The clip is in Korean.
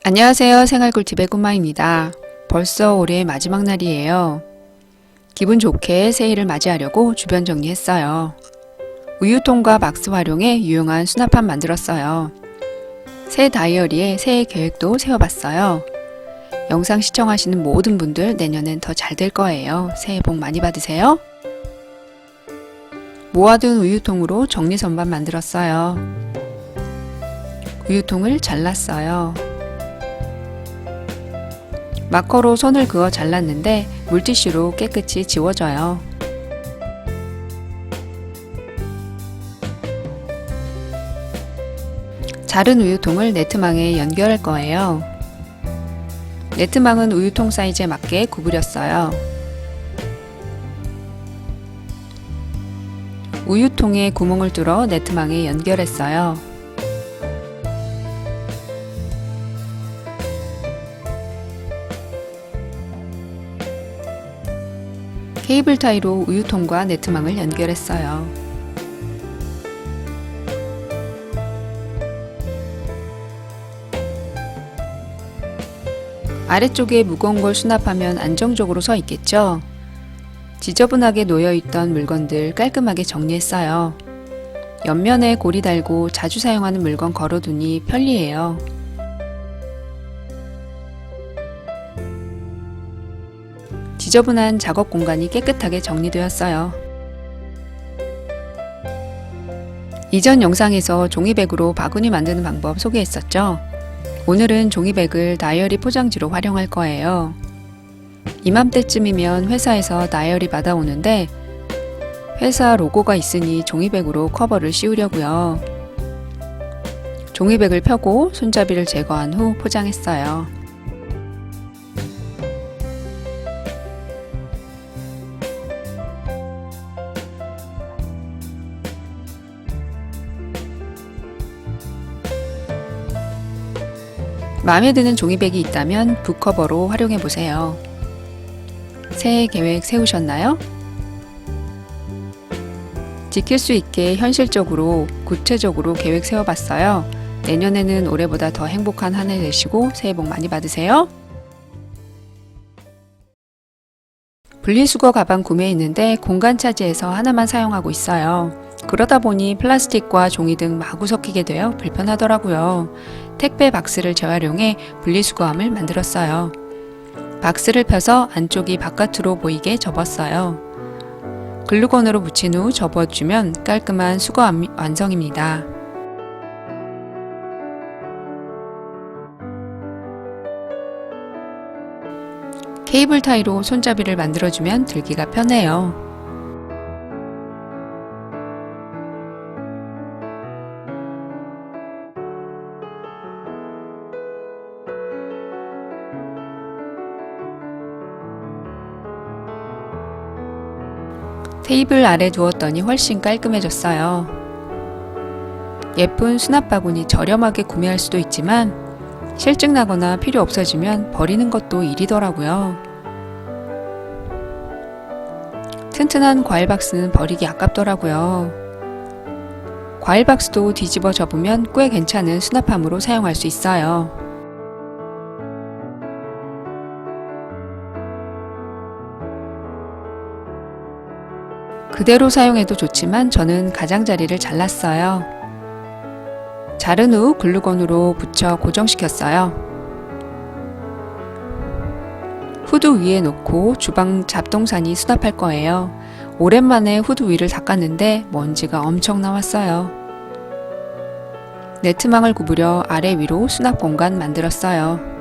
안녕하세요. 생활꿀팁의 꼬마입니다. 벌써 올해 마지막 날이에요. 기분 좋게 새해를 맞이하려고 주변 정리했어요. 우유통과 박스 활용해 유용한 수납함 만들었어요. 새 다이어리에 새해 계획도 세워봤어요. 영상 시청하시는 모든 분들 내년엔 더 잘 될 거예요. 새해 복 많이 받으세요. 모아둔 우유통으로 정리선반 만들었어요. 우유통을 잘랐어요. 마커로 선을 그어 잘랐는데 물티슈로 깨끗이 지워져요. 자른 우유통을 네트망에 연결할 거예요. 네트망은 우유통 사이즈에 맞게 구부렸어요. 우유통에 구멍을 뚫어 네트망에 연결했어요. 케이블 타이로 우유통과 네트망을 연결했어요. 아래쪽에 무거운 걸 수납하면 안정적으로 서 있겠죠? 지저분하게 놓여있던 물건들 깔끔하게 정리했어요. 옆면에 고리 달고 자주 사용하는 물건 걸어두니 편리해요. 지저분한 작업 공간이 깨끗하게 정리되었어요. 이전 영상에서 종이백으로 바구니 만드는 방법 소개했었죠? 오늘은 종이백을 다이어리 포장지로 활용할 거예요. 이맘때쯤이면 회사에서 다이어리 받아오는데 회사 로고가 있으니 종이백으로 커버를 씌우려고요. 종이백을 펴고 손잡이를 제거한 후 포장했어요. 마음에 드는 종이백이 있다면 북커버로 활용해 보세요. 새해 계획 세우셨나요? 지킬 수 있게 현실적으로 구체적으로 계획 세워봤어요. 내년에는 올해보다 더 행복한 한 해 되시고 새해 복 많이 받으세요. 분리수거 가방 구매했는데 공간 차지해서 하나만 사용하고 있어요. 그러다 보니 플라스틱과 종이 등 마구 섞이게 되어 불편하더라고요. 택배 박스를 재활용해 분리수거함을 만들었어요. 박스를 펴서 안쪽이 바깥으로 보이게 접었어요. 글루건으로 붙인 후 접어주면 깔끔한 수거함 완성입니다. 케이블 타이로 손잡이를 만들어주면 들기가 편해요. 테이블 아래 두었더니 훨씬 깔끔해졌어요. 예쁜 수납 바구니 저렴하게 구매할 수도 있지만 실증 나거나 필요 없어지면 버리는 것도 일이더라고요. 튼튼한 과일 박스는 버리기 아깝더라고요. 과일 박스도 뒤집어 접으면 꽤 괜찮은 수납함으로 사용할 수 있어요. 그대로 사용해도 좋지만 저는 가장자리를 잘랐어요. 자른 후 글루건으로 붙여 고정시켰어요. 후드 위에 놓고 주방 잡동사니 수납할 거예요. 오랜만에 후드 위를 닦았는데 먼지가 엄청 나왔어요. 네트망을 구부려 아래 위로 수납 공간 만들었어요.